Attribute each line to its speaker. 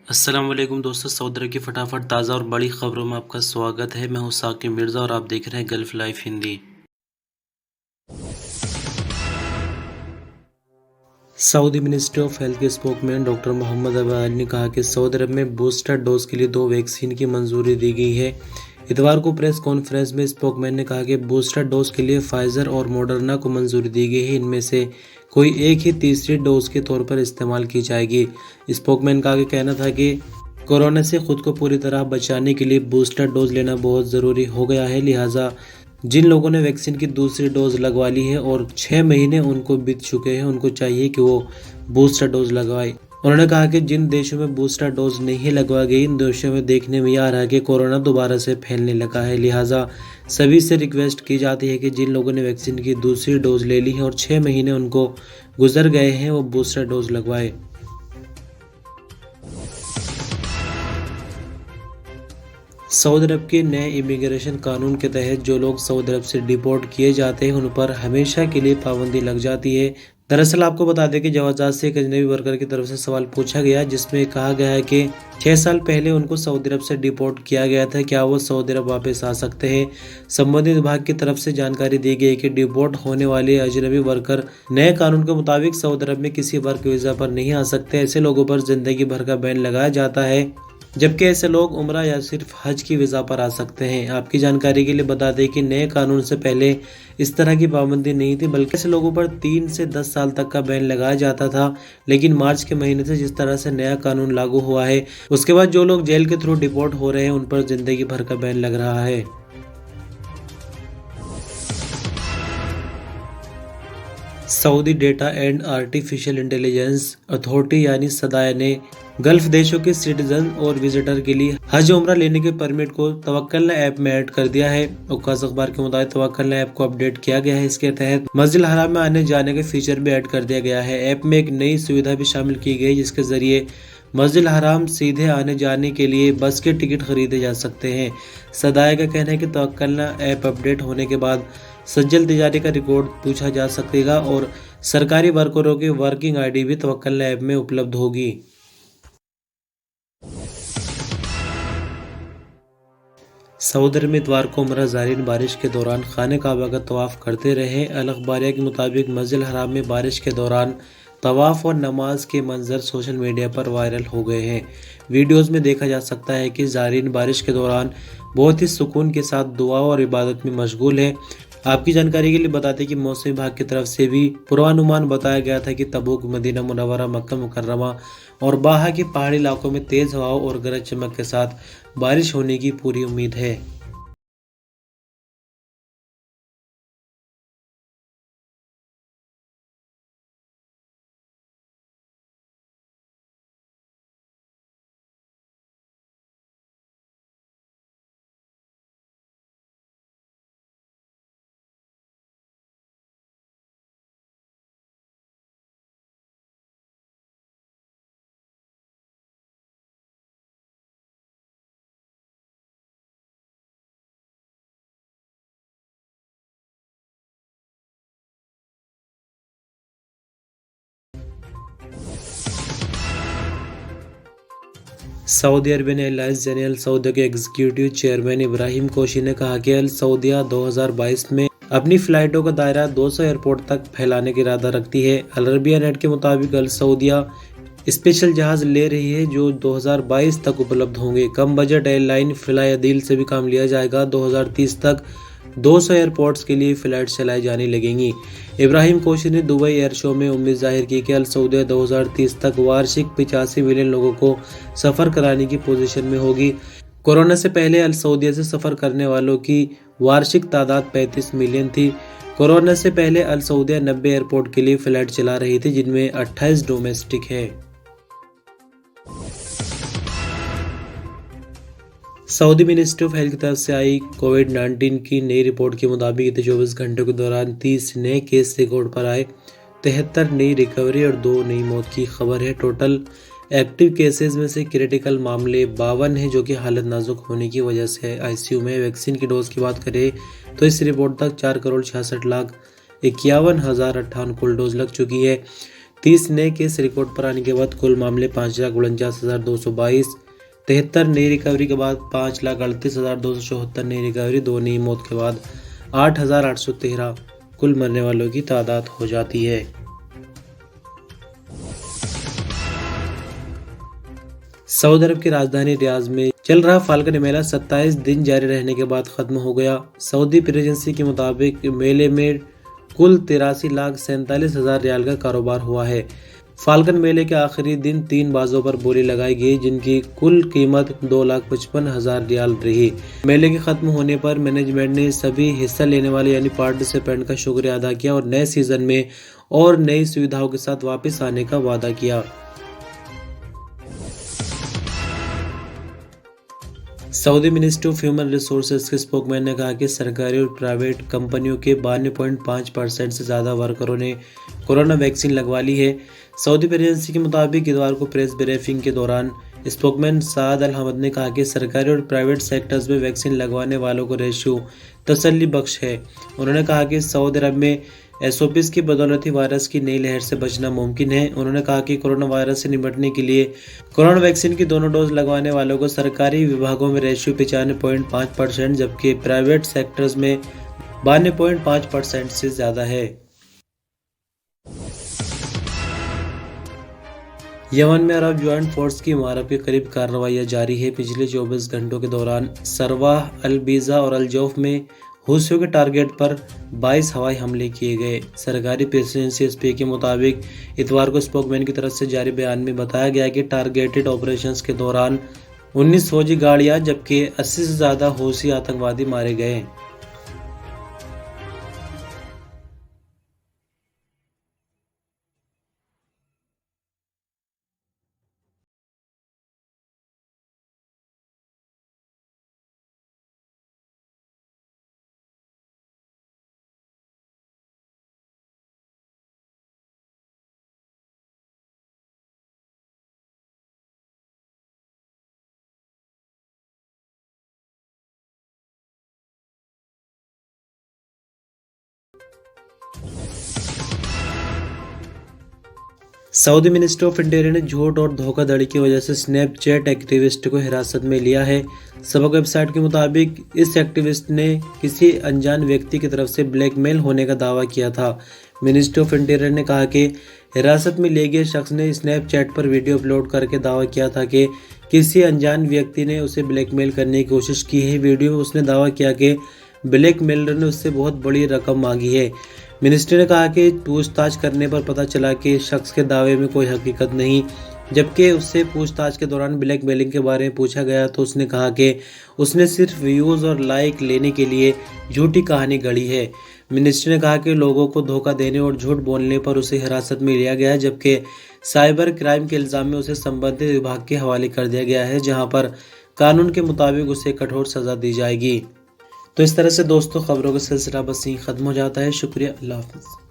Speaker 1: अस्सलाम वालेकुम दोस्तों, सऊदी अरब की फटाफट ताज़ा और बड़ी खबरों में आपका स्वागत है। मैं हूं साकिब मिर्ज़ा और आप देख रहे हैं gulf life Hindi. Saudi ministry of health के स्पोकमैन डॉक्टर मोहम्मद अबाल ने कहा कि सऊदी अरब में बूस्टर डोज के लिए 2 वैक्सीन की मंजूरी दी गई है। इतवार को प्रेस कॉन्फ्रेंस में स्पोकमैन ने कहा कि बूस्टर डोज के लिए फाइजर और मॉडर्ना को मंजूरी दी गई है। इनमें से कोई एक ही तीसरी डोज के तौर पर इस्तेमाल की जाएगी। स्पोकमैन का आगे कहना था कि कोरोना से खुद को पूरी तरह बचाने के लिए बूस्टर डोज लेना बहुत ज़रूरी हो गया है। लिहाजा जिन लोगों ने वैक्सीन की दूसरी डोज लगवा ली है और 6 महीने उनको बीत चुके हैं, उनको चाहिए कि वो बूस्टर डोज लगवाए। उन्होंने कहा कि जिन देशों में बूस्टर डोज नहीं लगवा गई, इन देशों में देखने में आ रहा है कि कोरोना दोबारा से फैलने लगा है। लिहाजा सभी से रिक्वेस्ट की जाती है कि जिन लोगों ने वैक्सीन की दूसरी डोज ले ली है और 6 महीने उनको गुजर गए हैं, वो बूस्टर डोज लगवाए। सऊदी अरब के नए इमिग्रेशन कानून के तहत जो लोग सऊदी अरब से डिपोर्ट किए जाते हैं, उन पर हमेशा के लिए पाबंदी लग जाती है। दरअसल आपको बता दें कि जवाजात से एक अजनबी वर्कर की तरफ से सवाल पूछा गया, जिसमें कहा गया है कि 6 साल पहले उनको सऊदी अरब से डिपोर्ट किया गया था, क्या वो सऊदी अरब वापस आ सकते हैं। संबंधित विभाग की तरफ से जानकारी दी गई कि डिपोर्ट होने वाले अजनबी वर्कर नए कानून के मुताबिक सऊदी अरब में किसी वर्क वीज़ा पर नहीं आ सकते। ऐसे लोगों पर जिंदगी भर का बैन लगाया जाता है, जबकि ऐसे लोग उम्रा या सिर्फ हज की वीज़ा पर आ सकते हैं। आपकी जानकारी के लिए बता दें कि नए कानून से पहले इस तरह की पाबंदी नहीं थी, बल्कि ऐसे लोगों पर 3 से 10 साल तक का बैन लगाया जाता था। लेकिन मार्च के महीने से जिस तरह से नया कानून लागू हुआ है, उसके बाद जो लोग जेल के थ्रू डिपोर्ट हो रहे हैं, उन पर जिंदगी भर का बैन लग रहा है। Saudi data and artificial intelligence authority यानी सदाया ने गल्फ देशों के सिटीजन और विजिटर के लिए हज उम्रा लेने के परमिट को तवक्कलना ऐप में ऐड कर दिया है। औकाज़ अखबार के मुताबिक तवक्कलना ऐप को अपडेट किया गया है। इसके तहत मस्जिद हराम में आने जाने के फीचर भी ऐड कर दिया गया है। ऐप में एक नई सुविधा भी शामिल की गई, जिसके जरिए मस्जिद हराम सीधे आने जाने के लिए बस के टिकट खरीदे जा सकते हैं। सदाया का कहना है कि तवक्कलना ऐप अपडेट होने के बाद सज्जल तिजारी का रिकॉर्ड पूछा जा सकेगा और सरकारी वर्करों की वर्किंग आईडी भी तवक्कलना ऐप में उपलब्ध होगी। सऊदी अरब में इतवार को उमरा ज़ायरीन बारिश के दौरान खाने काबा का तवाफ़ करते रहे। अल अखबारिया के मुताबिक मस्जिद हराम में बारिश के दौरान तवाफ़ और नमाज के मंजर सोशल मीडिया पर वायरल हो गए हैं। वीडियोज़ में देखा जा सकता है कि ज़ायरीन बारिश के दौरान बहुत ही सुकून के साथ दुआ और इबादत में मशगूल है। आपकी जानकारी के लिए बताते हैं कि मौसम विभाग की तरफ से भी पूर्वानुमान बताया गया था कि तबूक, मदीना मुनव्वरा, मक्का मुकर्रमा और बाहा के पहाड़ी इलाकों में तेज़ हवाओं और गरज चमक के साथ बारिश होने की पूरी उम्मीद है। सऊदी अरबियन एयरलाइंस यानी अल सऊदिया के एग्जीक्यूटिव चेयरमैन इब्राहिम कोशी ने कहा कि अल सऊदिया 2022 में अपनी फ्लाइटों का दायरा 200 एयरपोर्ट तक फैलाने का इरादा रखती है। अल अरबिया नेट के मुताबिक अल सऊदिया स्पेशल जहाज ले रही है जो 2022 तक उपलब्ध होंगे। कम बजट एयरलाइन फ्लाई अदील से भी काम लिया जाएगा। 2030 तक 200 एयरपोर्ट्स के लिए फ्लाइट चलाई जाने लगेंगी। इब्राहिम कोशी ने दुबई एयर शो में उम्मीद जाहिर की कि अल सऊदिया 2030 तक वार्षिक 85 मिलियन लोगों को सफ़र कराने की पोजीशन में होगी। कोरोना से पहले अल सऊदिया से सफ़र करने वालों की वार्षिक तादाद 35 मिलियन थी। कोरोना से पहले अल सऊदिया 90 एयरपोर्ट के लिए फ्लाइट चला रही थी, जिनमें 28 डोमेस्टिक है। सऊदी मिनिस्ट्री ऑफ हेल्थ की तरफ से आई कोविड-19 की नई रिपोर्ट के मुताबिक बीते 24 घंटों के दौरान 30 नए केस रिकॉर्ड पर आए, 73 नई रिकवरी और 2 नई मौत की खबर है। टोटल एक्टिव केसेस में से क्रिटिकल मामले 52 हैं, जो कि हालत नाजुक होने की वजह से आईसीयू में। वैक्सीन की डोज की बात करें तो इस रिपोर्ट तक 4,66,51,058 कुल डोज लग चुकी है। 30 नए केस रिकॉर्ड पर आने के बाद कुल मामले 5,49,222, 73 नई रिकवरी के बाद 5,38,274 नई रिकवरी, 2 नई मौत के बाद 8,813 कुल मरने वालों की तादाद हो जाती है। सऊदी अरब की राजधानी रियाद में चल रहा फाल्कन मेला 27 दिन जारी रहने के बाद खत्म हो गया। सऊदी प्रेसिडेंसी के मुताबिक मेले में कुल 83,47,000 रियाल का कारोबार हुआ है। फाल्कन मेले के आखिरी दिन 3 बाजों पर बोली लगाई गई, जिनकी कुल कीमत 2,55,000 रियाल रही। मेले के खत्म होने पर मैनेजमेंट ने सभी हिस्सा लेने वाले यानी पार्टिसिपेंट का शुक्रिया अदा किया और नए सीजन में और नई सुविधाओं के साथ वापस आने का वादा किया। Saudi ministry of human resources के स्पोकमैन ने कहा कि सरकारी और प्राइवेट कंपनियों के 92.5% से ज़्यादा वर्करों ने कोरोना वैक्सीन लगवा ली है। सऊदी प्रेसिडेंसी के मुताबिक इतवार को प्रेस ब्रीफिंग के दौरान स्पोकमैन साद अल हमद ने कहा कि सरकारी और प्राइवेट सेक्टर्स में वैक्सीन लगवाने वालों को रेशियो तसल्ली बख्श है। उन्होंने कहा कि सऊदी अरब में एसओपीज की बदौलत ही वायरस की नई लहर से बचना मुमकिन है। उन्होंने कहा कि कोरोना वायरस से निपटने के लिए कोरोना वैक्सीन की दोनों डोज लगवाने वालों को सरकारी विभागों में रेशियो 95.5%, जबकि प्राइवेट सेक्टर्स में 92.5% से ज़्यादा है। यमन में अरब ज्वाइंट फोर्स की इमारत के करीब कार्रवाइयाँ जारी है। पिछले 24 घंटों के दौरान सरवाह, अल बीजा और अल जौफ में हूसियों के टारगेट पर 22 हवाई हमले किए गए। सरकारी प्रेसिडेंसी एसपी के मुताबिक इतवार को स्पोकमैन की तरफ से जारी बयान में बताया गया कि टारगेटेड ऑपरेशंस के दौरान 19 फौजी गाड़ियां जबकि 80 से ज़्यादा हूसी आतंकवादी मारे गए। सऊदी मिनिस्ट्री ऑफ इंटीरियर ने झूठ और धोखाधड़ी की वजह से स्नैपचैट एक्टिविस्ट को हिरासत में लिया है। सबक वेबसाइट के मुताबिक इस एक्टिविस्ट ने किसी अनजान व्यक्ति की तरफ से ब्लैकमेल होने का दावा किया था। मिनिस्ट्री ऑफ इंटीरियर ने कहा कि हिरासत में लिए गए शख्स ने स्नैपचैट पर वीडियो अपलोड करके दावा किया था कि किसी अनजान व्यक्ति ने उसे ब्लैकमेल करने की कोशिश की है। वीडियो में उसने दावा किया कि ब्लैकमेलर ने उससे बहुत बड़ी रकम मांगी है। मिनिस्ट्री ने कहा कि पूछताछ करने पर पता चला कि शख्स के दावे में कोई हकीकत नहीं। जबकि उससे पूछताछ के दौरान ब्लैकमेलिंग के बारे में पूछा गया तो उसने कहा कि उसने सिर्फ व्यूज़ और लाइक लेने के लिए झूठी कहानी गढ़ी है। मिनिस्ट्री ने कहा कि लोगों को धोखा देने और झूठ बोलने पर उसे हिरासत में लिया गया है, जबकि साइबर क्राइम के इल्ज़ाम में उसे संबंधित विभाग के हवाले कर दिया गया है, जहां पर कानून के मुताबिक उसे कठोर सज़ा दी जाएगी। तो इस तरह से दोस्तों खबरों का सिलसिला बस यहीं ख़त्म हो जाता है। शुक्रिया, अल्लाह हाफ़िज़।